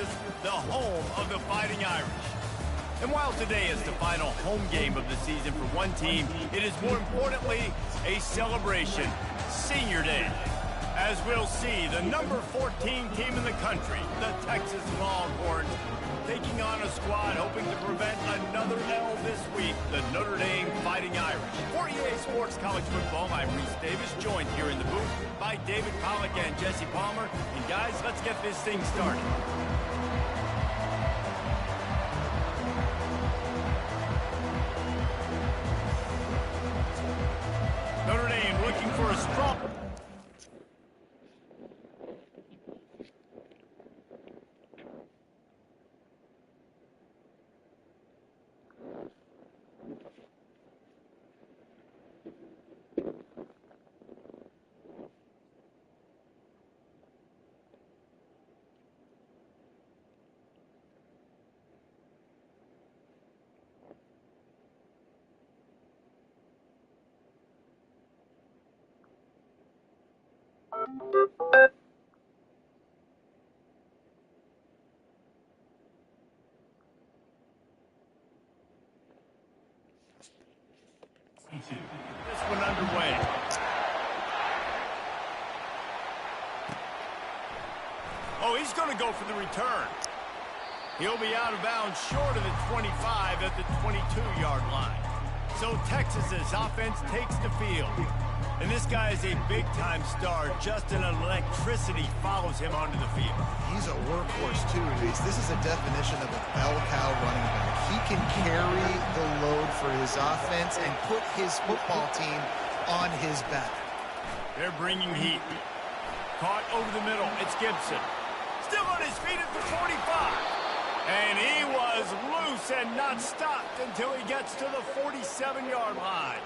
Texas, the home of the Fighting Irish. And while today is the final home game of the season for one team, it is more importantly a celebration, Senior Day. As we'll see, the number 14 team in the country, the Texas Longhorns, taking on a squad hoping to prevent another L this week, the Notre Dame Fighting Irish. For EA Sports College Football, I'm Reese Davis, joined here in the booth by David Pollack and Jesse Palmer. And guys, let's get this thing started. Notre Dame looking for a strong... This one underway. Oh, he's going to go for the return. He'll be out of bounds short of the 25 at the 22-yard line. So Texas's offense takes the field. And this guy is a big-time star. Just an electricity follows him onto the field. He's a workhorse, too, Reese. This is a definition of a bell cow running back. He can carry the load for his offense and put his football team on his back. They're bringing heat. Caught over the middle. It's Gibson. Still on his feet at the 45. And he was loose and not stopped until he gets to the 47-yard line.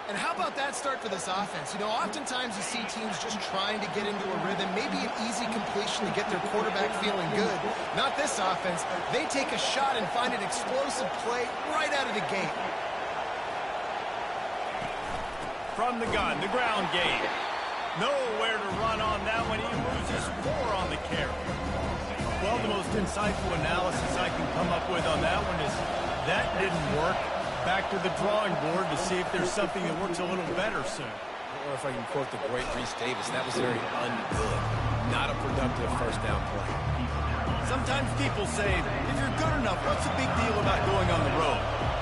And how about that start for this offense? You know, oftentimes you see teams just trying to get into a rhythm, maybe an easy completion to get their quarterback feeling good. Not this offense. They take a shot and find an explosive play right out of the gate. From the gun, the ground game. Nowhere to run on that one. He loses 4 on the carry. Well, the most insightful analysis I can come up with on that one is that didn't work. Back to the drawing board to see if there's something that works a little better soon. Or if I can quote the great Reese Davis, that was very ungood. Not a productive first down play. Sometimes people say, if you're good enough, what's the big deal about going on the road?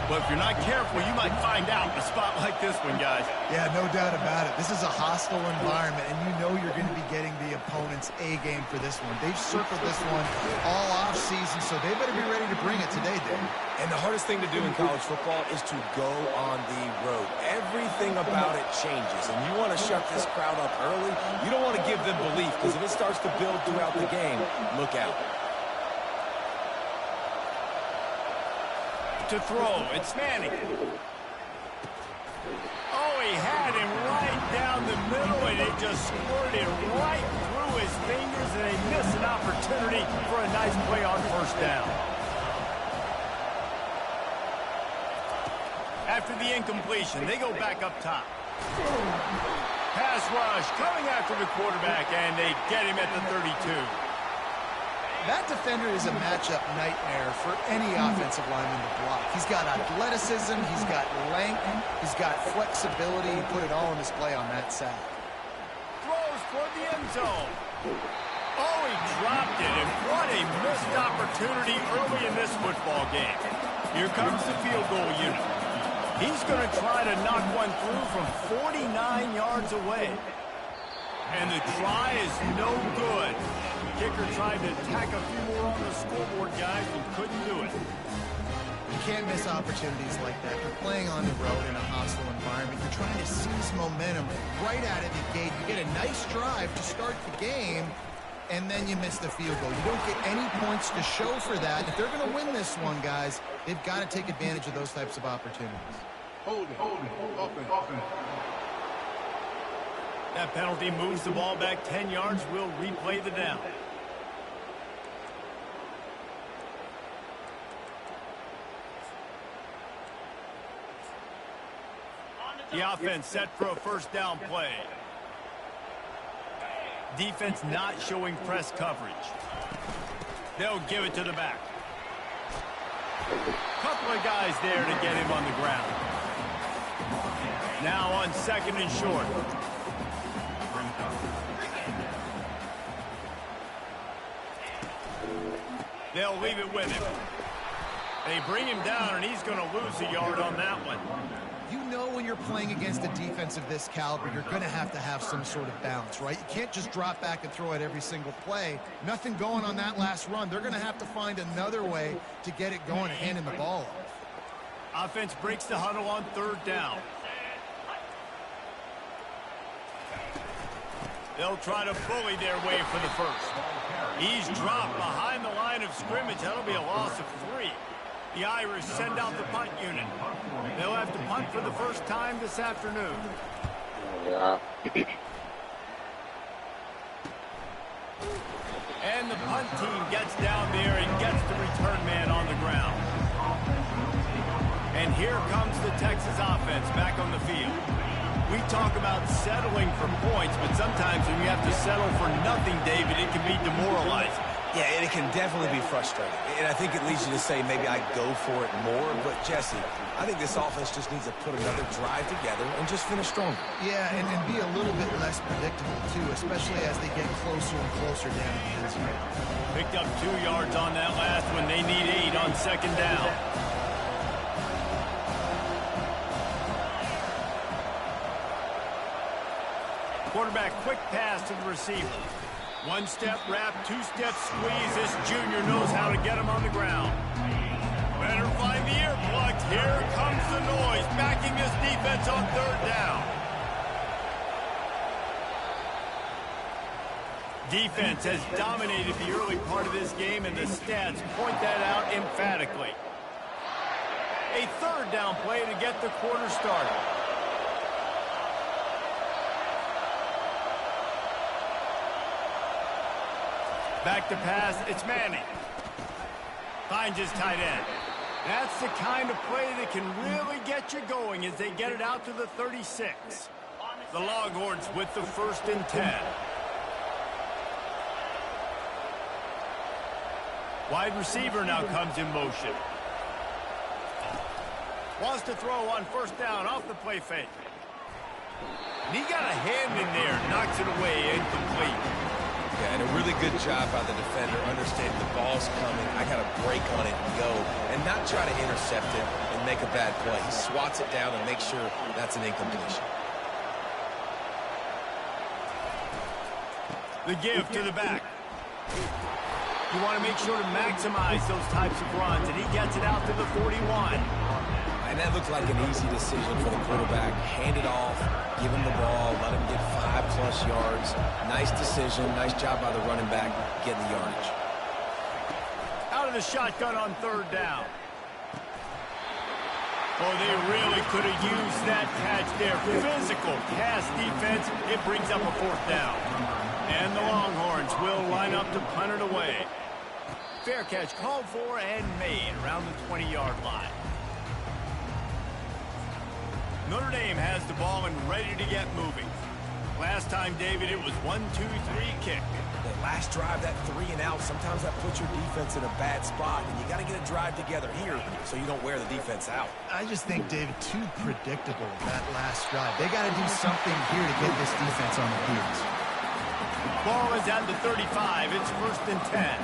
Well, if you're not careful, you might find out in a spot like this one, guys. Yeah, no doubt about it. This is a hostile environment, and you know you're going to be getting the opponent's A-game for this one. They've circled this one all off-season, so they better be ready to bring it today, Dave. And the hardest thing to do in college football is to go on the road. Everything about it changes, and you want to shut this crowd up early. You don't want to give them belief, because if it starts to build throughout the game, look out. To throw, it's Manning. Oh, he had him right down the middle, and it just squirted right through his fingers, and they missed an opportunity for a nice play on first down. After the incompletion, they go back up top. Pass rush coming after the quarterback, and they get him at the 32. That defender is a matchup nightmare for any offensive lineman to block. He's got athleticism, he's got length, he's got flexibility. He put it all on display on that sack. Throws toward the end zone. Oh, he dropped it, and what a missed opportunity early in this football game. Here comes the field goal unit. He's going to try to knock one through from 49 yards away. And the try is no good. Kicker tried to tack a few more on the scoreboard, guys, and couldn't do it. You can't miss opportunities like that. You're playing on the road in a hostile environment. You're trying to seize momentum right out of the gate. You get a nice drive to start the game, and then you miss the field goal. You don't get any points to show for that. If they're going to win this one, guys, they've got to take advantage of those types of opportunities. Hold it, open. That penalty moves the ball back 10 yards. We'll replay the down. The offense set for a first down play. Defense not showing press coverage. They'll give it to the back. Couple of guys there to get him on the ground. Now on 2nd and short. They'll leave it with him. They bring him down, and he's going to lose a yard on that one. You know when you're playing against a defense of this caliber, you're going to have some sort of balance, right? You can't just drop back and throw it every single play. Nothing going on that last run. They're going to have to find another way to get it going and handing the ball off. Offense breaks the huddle on 3rd down. They'll try to bully their way for the first. He's dropped behind the line of scrimmage. That'll be a loss of 3. The Irish send out the punt unit. They'll have to punt for the first time this afternoon. And the punt team gets down there and gets the return man on the ground. And here comes the Texas offense back on the field. We talk about settling for points, but sometimes when you have to settle for nothing, David, it can be demoralizing. Yeah, and it can definitely be frustrating. And I think it leads you to say maybe I go for it more. But, Jesse, I think this offense just needs to put another drive together and just finish stronger. Yeah, and be a little bit less predictable, too, especially as they get closer and closer down the end zone. Picked up 2 yards on that last one. They need 8 on 2nd down. Quarterback quick pass to the receiver. 1-step wrap, 2-step squeeze. This junior knows how to get him on the ground. Better find the earplugs. Here comes the noise, backing this defense on 3rd down. Defense has dominated the early part of this game, and the stats point that out emphatically. A 3rd down play to get the quarter started. Back to pass, it's Manning. Finds his tight end. That's the kind of play that can really get you going as they get it out to the 36. The Longhorns with the 1st and 10. Wide receiver now comes in motion. Wants to throw on 1st down off the play fake. And he got a hand in there, knocks it away, incomplete. Yeah, and a really good job by the defender understanding the ball's coming. I got to break on it and go, and not try to intercept it and make a bad play. He swats it down and makes sure that's an incompletion. The give to the back. You want to make sure to maximize those types of runs, and he gets it out to the 41. And that looked like an easy decision for the quarterback. Hand it off, give him the ball, let him get 5+ yards. Nice decision, nice job by the running back getting the yardage. Out of the shotgun on 3rd down. Oh, they really could have used that catch there. Physical pass defense. It brings up a 4th down. And the Longhorns will line up to punt it away. Fair catch called for and made around the 20-yard line. Notre Dame has the ball and ready to get moving. Last time, David, it was 1-2-3 kick. The last drive, that 3 and out, sometimes that puts your defense in a bad spot, and you got to get a drive together here so you don't wear the defense out. I just think, David, too predictable that last drive. They got to do something here to get this defense on the heels. Ball is at the 35. It's 1st and 10.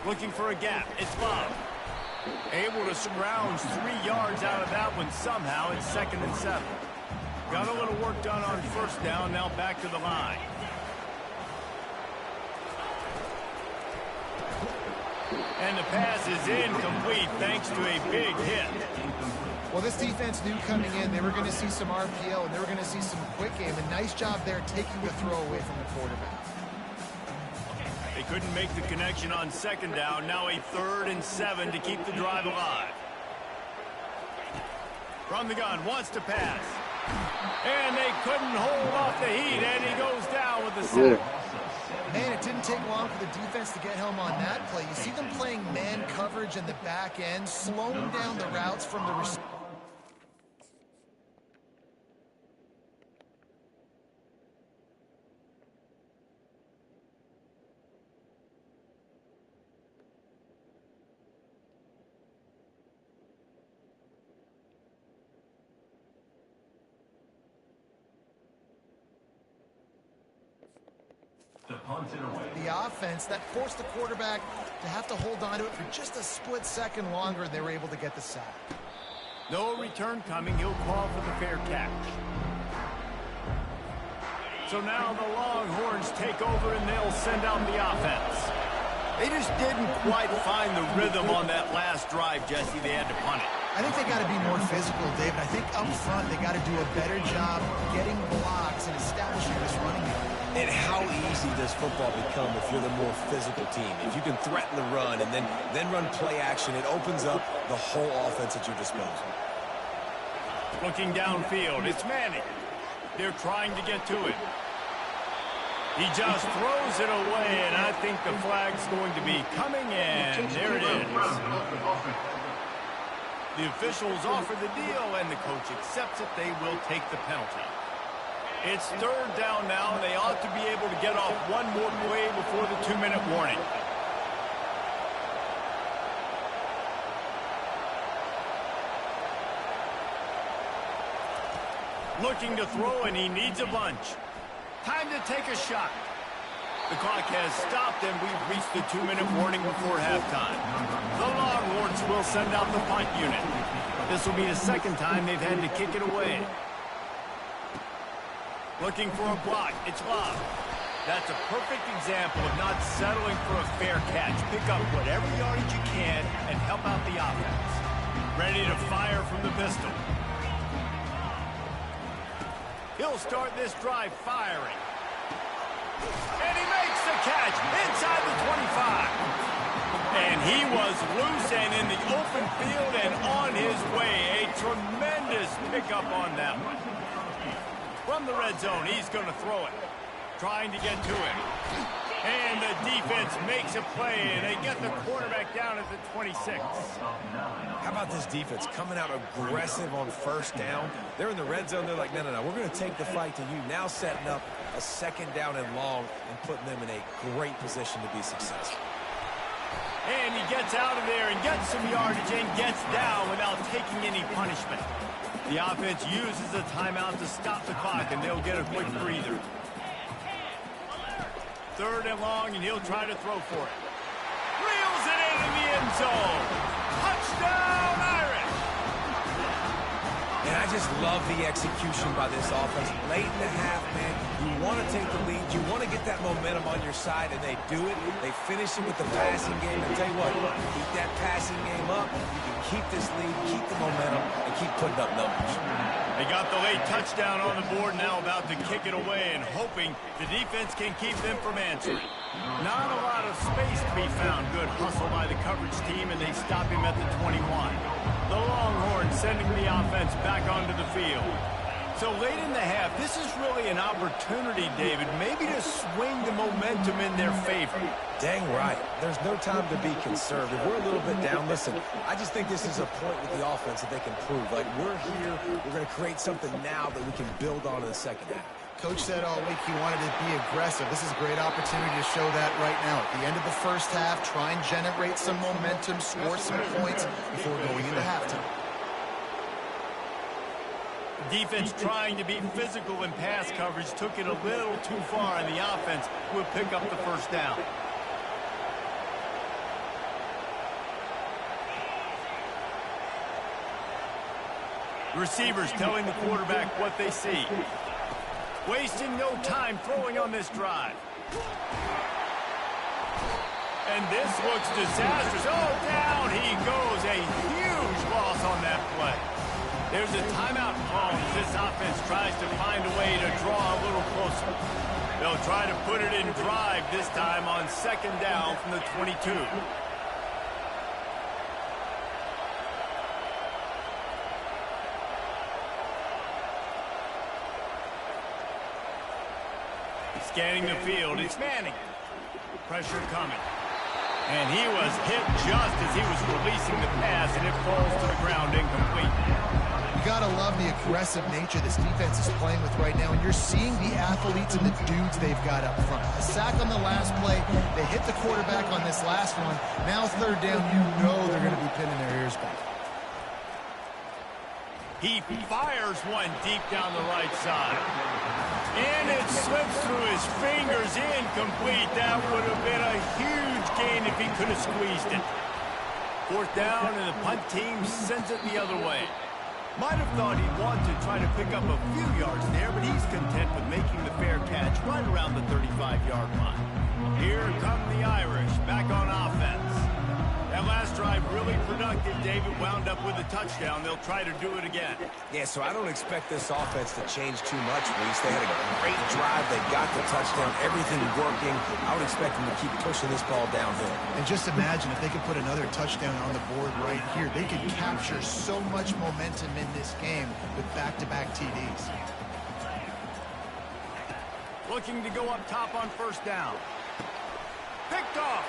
Looking for a gap. It's Bob. Able to scrounge 3 yards out of that one somehow. It's 2nd and 7. Got a little work done on 1st down. Now back to the line. And the pass is incomplete thanks to a big hit. Well, this defense knew coming in they were going to see some RPO and they were going to see some quick game. A nice job there taking the throw away from the quarterback. They couldn't make the connection on 2nd down. Now a 3rd and 7 to keep the drive alive. From the gun, wants to pass. And they couldn't hold off the heat, and he goes down with the sack. Man, it didn't take long for the defense to get home on that play. You see them playing man coverage in the back end, slowing down the routes from the receiver. The offense that forced the quarterback to have to hold on to it for just a split second longer, and they were able to get the sack. No return coming. He'll call for the fair catch. So now the Longhorns take over, and they'll send out the offense. They just didn't quite find the rhythm on that last drive, Jesse. They had to punt it. I think they got to be more physical, David. I think up front they got to do a better job getting blocks and establishing this running game. And how easy does football become if you're the more physical team? If you can threaten the run and then run play action, it opens up the whole offense at your disposal. Looking downfield, it's Manning. They're trying to get to it. He just throws it away, and I think the flag's going to be coming in. There it is. The officials offer the deal, and the coach accepts it. They will take the penalty. It's third down now, and they ought to be able to get off one more play before the 2-minute warning. Looking to throw, and he needs a bunch. Time to take a shot. The clock has stopped, and we've reached the 2-minute warning before halftime. The Longhorns will send out the punt unit. This will be the second time they've had to kick it away. Looking for a block. It's Love. That's a perfect example of not settling for a fair catch. Pick up whatever yardage you can and help out the offense. Ready to fire from the pistol. He'll start this drive firing. And he makes the catch inside the 25. And he was loose and in the open field and on his way. A tremendous pickup on that one. From the red zone, he's going to throw it. Trying to get to him. And the defense makes a play, and they get the quarterback down at the 26. How about this defense coming out aggressive on first down? They're in the red zone. They're like, no. We're going to take the fight to you. Now setting up a second down and long and putting them in a great position to be successful. And he gets out of there and gets some yardage and gets down without taking any punishment. The offense uses a timeout to stop the clock, and they'll get a quick breather. Third and long, and he'll try to throw for it. Reels it into the end zone. Touchdown, Irish! And I just love the execution by this offense. Late in the half, man, you want to take the lead. You want to get that momentum on your side, and they do it. They finish it with the passing game. And tell you what, keep that passing game up. You can keep this lead, keep the momentum, and keep putting up numbers. They got the late touchdown on the board, now about to kick it away and hoping the defense can keep them from answering. Not a lot of space to be found. Good hustle by the coverage team, and they stop him at the 21. The Longhorns sending the offense back onto the field. So late in the half, this is really an opportunity, David, maybe to swing the momentum in their favor. Dang right. There's no time to be conservative. We're a little bit down. Listen, I just think this is a point with the offense that they can prove. Like, we're here. We're going to create something now that we can build on in the second half. Coach said all week he wanted to be aggressive. This is a great opportunity to show that right now. At the end of the first half, try and generate some momentum, score some points before going into halftime. Defense trying to be physical in pass coverage took it a little too far, and the offense will pick up the first down. Receivers telling the quarterback what they see. Wasting no time throwing on this drive. And this looks disastrous. Oh, down he goes. A huge loss on that play. There's a timeout call as this offense tries to find a way to draw a little closer. They'll try to put it in drive this time on second down from the 22. Scanning the field, it's Manning. Pressure coming. And he was hit just as he was releasing the pass, and it falls to the ground incomplete. You gotta love the aggressive nature this defense is playing with right now, and you're seeing the athletes and the dudes they've got up front. A sack on the last play, they hit the quarterback on this last one. Now third down, you know they're gonna be pinning their ears back. He fires one deep down the right side. And it slips through his his fingers incomplete. That would have been a huge gain if he could have squeezed it. Fourth down, and the punt team sends it the other way. Might have thought he'd want to try to pick up a few yards there, but he's content with making the fair catch right around the 35-yard line. Here come the Irish, back on offense. That last drive really productive. David wound up with a touchdown. They'll try to do it again. Yeah, so I don't expect this offense to change too much, Reese. They had a great drive. They got the touchdown. Everything working. I would expect them to keep pushing this ball downhill. And just imagine if they could put another touchdown on the board right here. They could capture so much momentum in this game with back-to-back TDs. Looking to go up top on first down. Picked off.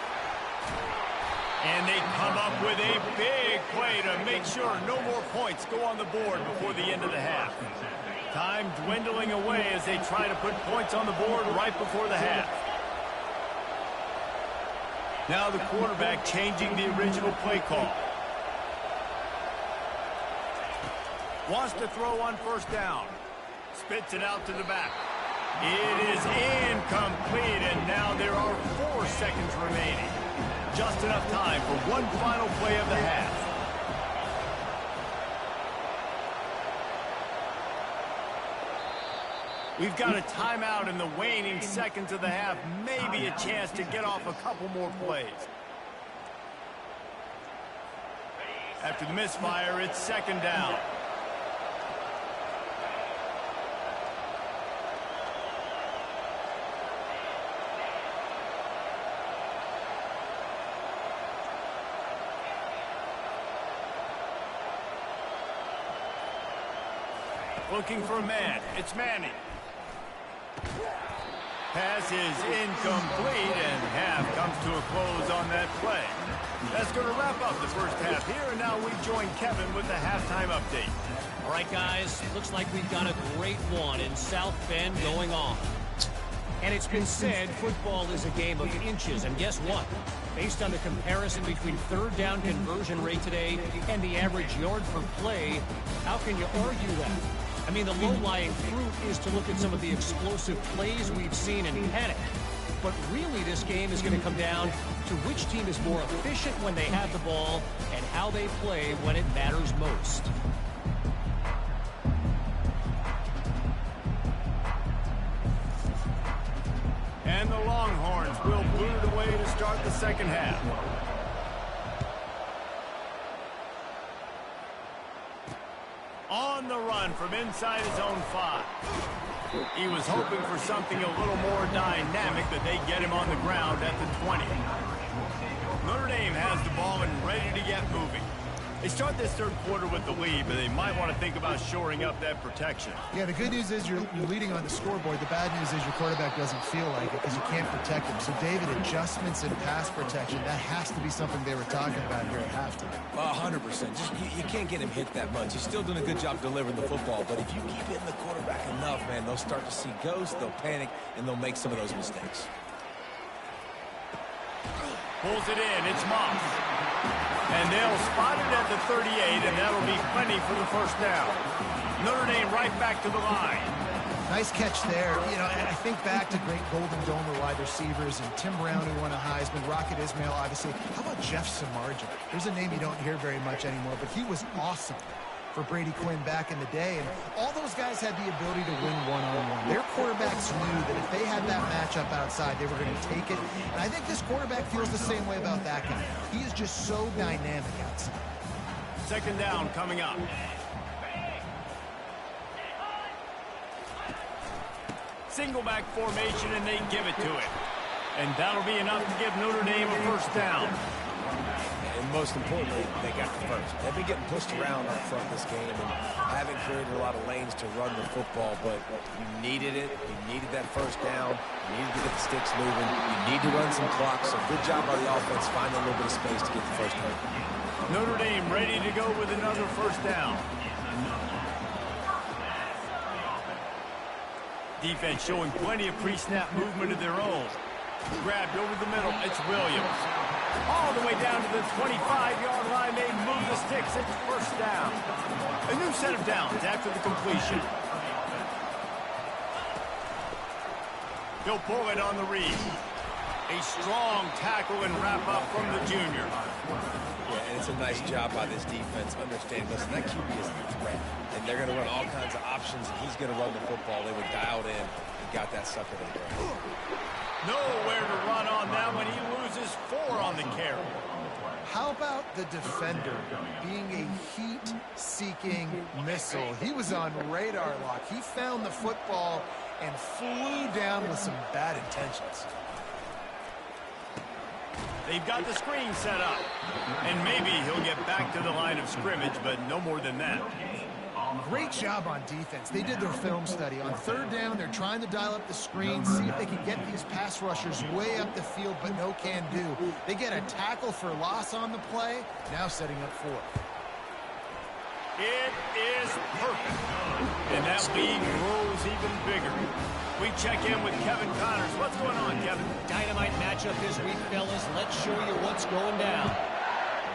And they come up with a big play to make sure no more points go on the board before the end of the half. Time dwindling away as they try to put points on the board right before the half. Now the quarterback changing the original play call. Wants to throw on first down. Spits it out to the back. It is incomplete, and now there are 4 seconds remaining. Just enough time for one final play of the half. We've got a timeout in the waning seconds of the half. Maybe a chance to get off a couple more plays. After the misfire, it's second down. Looking for a man. It's Manning. Pass is incomplete, and half comes to a close on that play. That's going to wrap up the first half here, and now we join Kevin with the halftime update. All right, guys, looks like we've got a great one in South Bend going on. And it's been said football is a game of inches, and guess what? Based on the comparison between third down conversion rate today and the average yard per play, how can you argue that? I mean, the low-lying fruit is to look at some of the explosive plays we've seen in panic. But really, this game is going to come down to which team is more efficient when they have the ball and how they play when it matters most. And the Longhorns will boot it away to start the second half. On the run from inside his own 5. He was hoping for something a little more dynamic, but they get him on the ground at the 20. Notre Dame has the ball and ready to get moving. They start this third quarter with the lead, but they might want to think about shoring up that protection. Yeah, the good news is you're leading on the scoreboard. The bad news is your quarterback doesn't feel like it because you can't protect him. So, David, adjustments in pass protection, that has to be something they were talking about here at halftime. 100%. Just you can't get him hit that much. He's still doing a good job delivering the football, but if you keep hitting the quarterback enough, man, they'll start to see ghosts, they'll panic, and they'll make some of those mistakes. Pulls it in. It's Moss. And they'll spot it at the 38, and that'll be plenty for the first down. Notre Dame right back to the line. Nice catch there. You know, and I think back to great Golden Dome wide receivers and Tim Brown, who won a Heisman, Rocket Ismail, obviously. How about Jeff Samardzija? There's a name you don't hear very much anymore, but he was awesome for Brady Quinn back in the day. And all those guys had the ability to win one-on-one. Their quarterbacks knew that if they had that matchup outside, they were going to take it. And I think this quarterback feels the same way about that guy. He is just so dynamic outside. Second down coming up. Single back formation, and they give it to him. And that'll be enough to give Notre Dame a first down. And most importantly, they got the first. They've been getting pushed around up front this game and haven't created a lot of lanes to run the football, but you needed it. You needed that first down. You needed to get the sticks moving. You need to run some clock, so good job by the offense finding a little bit of space to get the first down. Notre Dame ready to go with another first down. Defense showing plenty of pre-snap movement of their own. Grabbed over the middle. It's Williams. All the way down to the 25-yard line. They move the sticks. It's first down. A new set of downs after the completion. He'll pull it on the read. A strong tackle and wrap up from the junior. Yeah, and it's a nice job by this defense understanding, listen, that QB is a threat, and they're going to run all kinds of options, and he's going to run the football. They were dialed in and got that sucker to the ground. Nowhere to run on that when he loses 4 on the carry. How about the defender being a heat-seeking missile? He was on radar lock. He found the football and flew down with some bad intentions. They've got the screen set up. And maybe he'll get back to the line of scrimmage, but no more than that. Great job on defense. They did their film study. On 3rd down, they're trying to dial up the screen, see if they can get these pass rushers way up the field, but no can do. They get a tackle for loss on the play, now setting up 4th. It is perfect. And that lead grows even bigger. We check in with Kevin Connors. What's going on, Kevin? Dynamite matchup this week, fellas. Let's show you what's going down.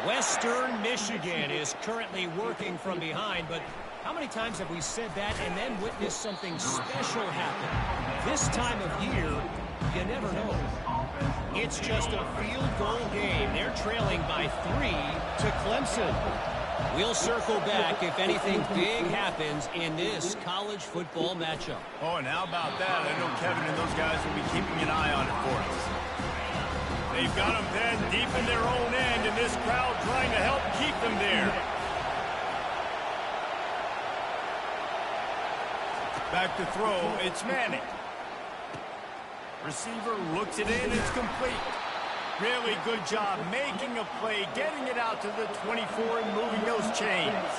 Western Michigan is currently working from behind, but how many times have we said that and then witnessed something special happen? This time of year, you never know. It's just a field goal game. They're trailing by 3 to Clemson. We'll circle back if anything big happens in this college football matchup. Oh, and how about that? I know Kevin and those guys will be keeping an eye on it for us. They've got them then deep in their own end, and this crowd trying to help keep them there. Back to throw, it's Manning. Receiver looks it in, it's complete. Really good job making a play, getting it out to the 24 and moving those chains.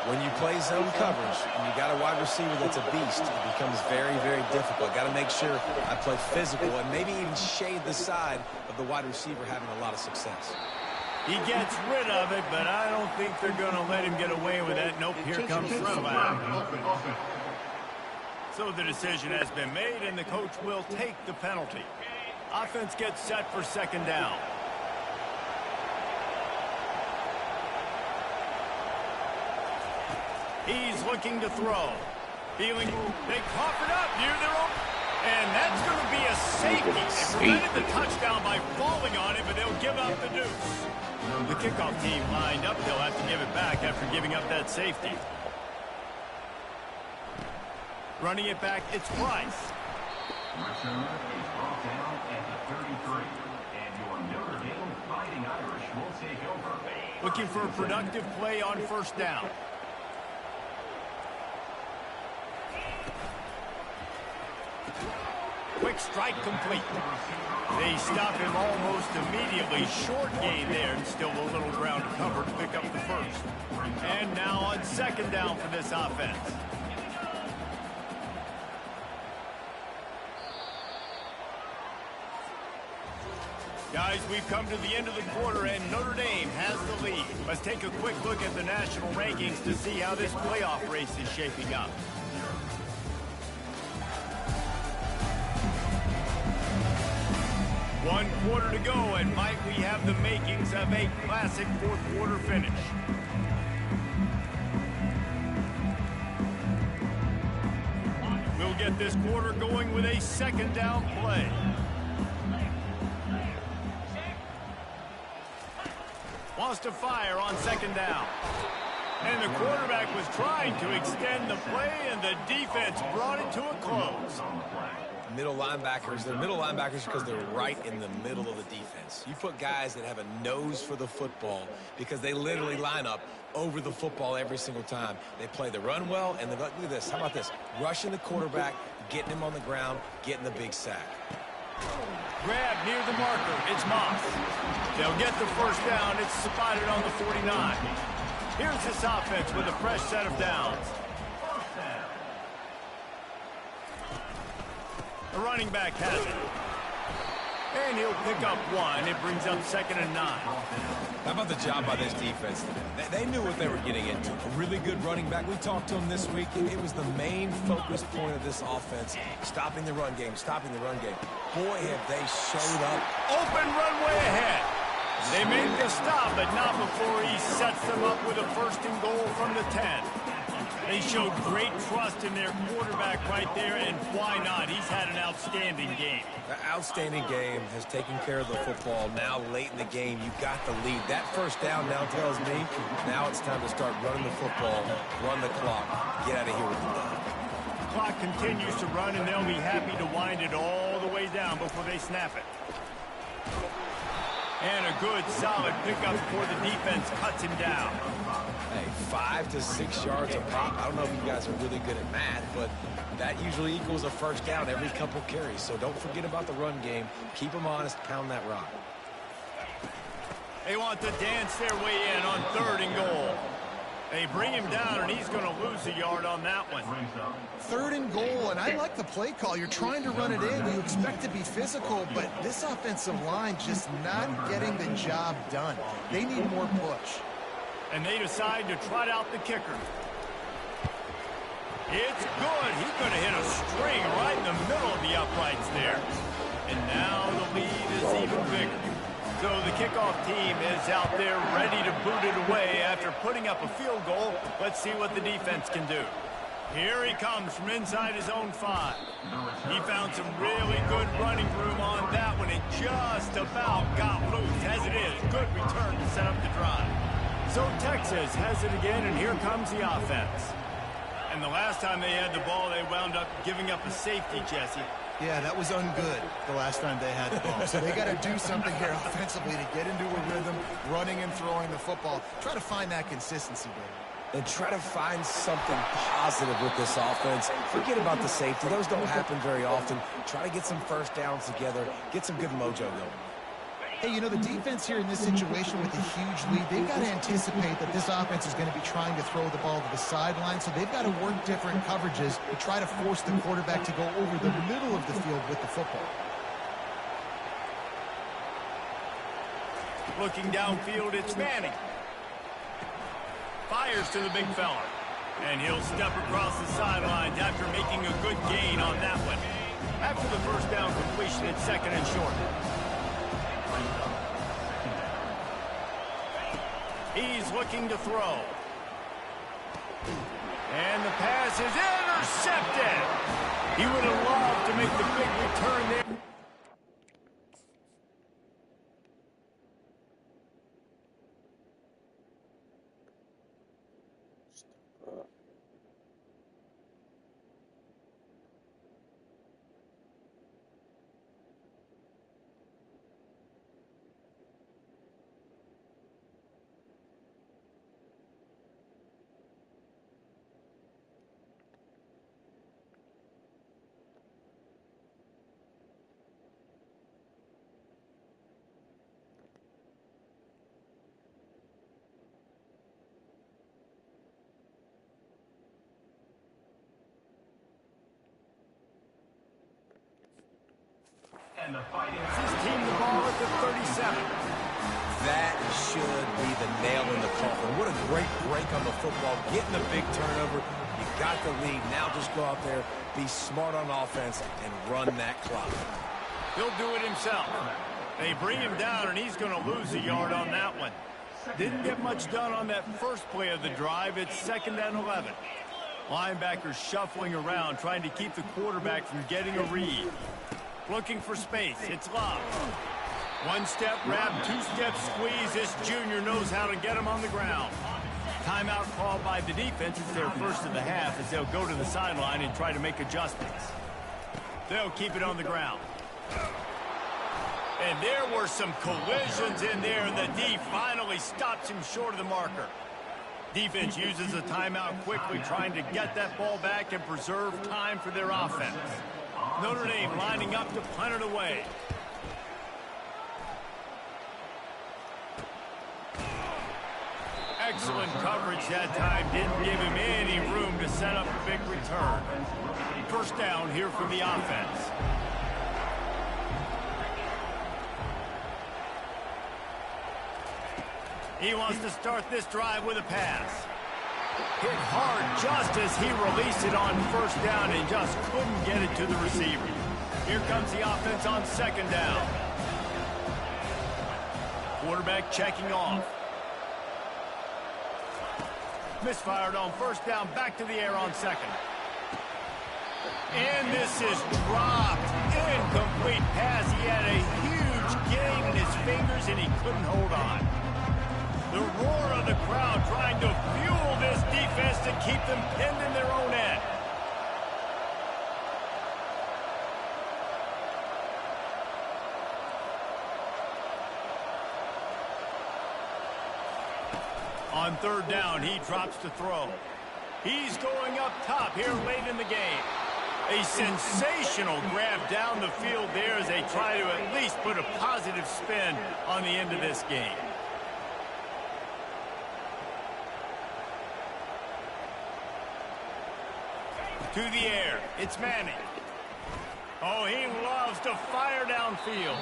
When you play zone coverage and you got a wide receiver that's a beast, it becomes very, very difficult. Got to make sure I play physical and maybe even shade the side of the wide receiver having a lot of success. He gets rid of it, but I don't think they're going to let him get away with that. Nope, here comes Flag. So the decision has been made, and the coach will take the penalty. Offense gets set for 2nd down. He's looking to throw. Feeling, they cough it up near their own. And that's going to be a safety. They prevented the touchdown by falling on it, but they'll give up the deuce. The kickoff team lined up. They'll have to give it back after giving up that safety. Running it back, it's Price. Return is brought down at the 33. And your Notre Dame Fighting Irish will take over. Looking for a productive play on 1st down. Quick strike complete. They stop him almost immediately. Short gain there, and still a little ground to cover to pick up the 1st. And now on 2nd down for this offense. Guys, we've come to the end of the quarter, and Notre Dame has the lead. Let's take a quick look at the national rankings to see how this playoff race is shaping up. One quarter to go, and might we have the makings of a classic 4th quarter finish. We'll get this quarter going with a 2nd down play. Wants to fire on 2nd down. And the quarterback was trying to extend the play, and the defense brought it to a close. Middle linebackers, they're middle linebackers because they're right in the middle of the defense. You put guys that have a nose for the football because they literally line up over the football every single time. They play the run well, and look at this. How about this? Rushing the quarterback, getting him on the ground, getting the big sack. Grab near the marker. It's Moss. They'll get the 1st down. It's spotted on the 49. Here's this offense with a fresh set of downs. The running back has it. And he'll pick up 1. It brings up 2nd and 9. How about the job by this defense today? They knew what they were getting into. A really good running back. We talked to him this week. It was the main focus point of this offense. Stopping the run game, stopping the run game. Boy, have they showed up. Open runway ahead. They make the stop, but not before he sets them up with a 1st and goal from the 10. They showed great trust in their quarterback right there, and why not? He's had an outstanding game. The outstanding game has taken care of the football. Now, late in the game, you got the lead. That first down now tells me now it's time to start running the football, run the clock, get out of here with the dub. The clock continues to run, and they'll be happy to wind it all the way down before they snap it. And a good, solid pickup before the defense cuts him down. Hey, 5 to 6 yards a pop. I don't know if you guys are really good at math, but that usually equals a first down every couple carries. So don't forget about the run game. Keep them honest. Pound that rock. They want to dance their way in on 3rd and goal. They bring him down, and he's going to lose a yard on that one. 3rd and goal, and I like the play call. You're trying to run it in. You expect to be physical, but this offensive line just not getting the job done. They need more push. And they decide to trot out the kicker. It's good. He could have hit a string right in the middle of the uprights there. And now the lead is even bigger. So the kickoff team is out there ready to boot it away after putting up a field goal. Let's see what the defense can do. Here he comes from inside his own 5. He found some really good running room on that one. It just about got loose. As it is, good return to set up the drive. So Texas has it again, and here comes the offense. And the last time they had the ball, they wound up giving up a safety, Jesse. Yeah, that was ungood the last time they had the ball. So they got to do something here offensively to get into a rhythm, running and throwing the football. Try to find that consistency, David. And try to find something positive with this offense. Forget about the safety. Those don't happen very often. Try to get some first downs together, get some good mojo going. Hey, you know, the defense here in this situation with a huge lead, they've got to anticipate that this offense is going to be trying to throw the ball to the sideline, so they've got to work different coverages to try to force the quarterback to go over the middle of the field with the football. Looking downfield, it's Manning. Fires to the big fella. And he'll step across the sidelines after making a good gain on that one. After the first down completion, it's 2nd and short. He's looking to throw. And the pass is intercepted. He would have loved to make the big return there. And the fighting His team the ball at the 37. That should be the nail in the coffin. What a great break on the football. Getting a big turnover. You got the lead. Now just go out there, be smart on offense, and run that clock. He'll do it himself. They bring him down, and he's going to lose a yard on that one. Didn't get much done on that first play of the drive. It's 2nd and 11. Linebackers shuffling around, trying to keep the quarterback from getting a read. Looking for space. It's Love. 1-step wrap, 2-step squeeze. This junior knows how to get him on the ground. Timeout called by the defense. It's their first of the half as they'll go to the sideline and try to make adjustments. They'll keep it on the ground. And there were some collisions in there, and the D finally stops him short of the marker. Defense uses a timeout quickly, trying to get that ball back and preserve time for their offense. Notre Dame lining up to punt it away. Excellent coverage that time. Didn't give him any room to set up a big return. First down here for the offense. He wants to start this drive with a pass. Hit hard just as he released it on first down and just couldn't get it to the receiver. Here comes the offense on 2nd down. Quarterback checking off. Misfired on first down, back to the air on second. And this is dropped. Incomplete pass. He had a huge gain in his fingers, and he couldn't hold on. The roar of the crowd trying to fuel this defense to keep them pinned in their own end. On third down, he drops to throw. He's going up top here late in the game. A sensational grab down the field there as they try to at least put a positive spin on the end of this game. To the air, it's Manning. Oh, he loves to fire downfield.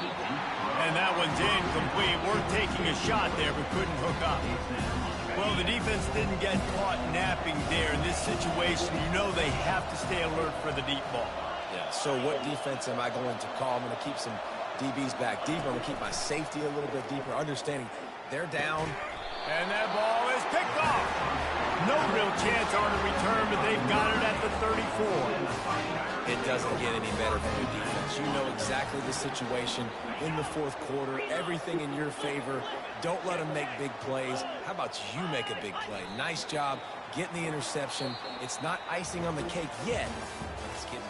And that one's incomplete. We're taking a shot there, but couldn't hook up. Well, the defense didn't get caught napping there. In this situation, you know they have to stay alert for the deep ball. Yeah, so what defense am I going to call? I'm going to keep some DBs back deeper. I'm going to keep my safety a little bit deeper, understanding they're down. And that ball is picked off. No real chance on a return, but they've got it at the 34. It doesn't get any better from your defense. You know exactly the situation in the fourth quarter. Everything in your favor. Don't let them make big plays. How about you make a big play? Nice job getting the interception. It's not icing on the cake yet. It's getting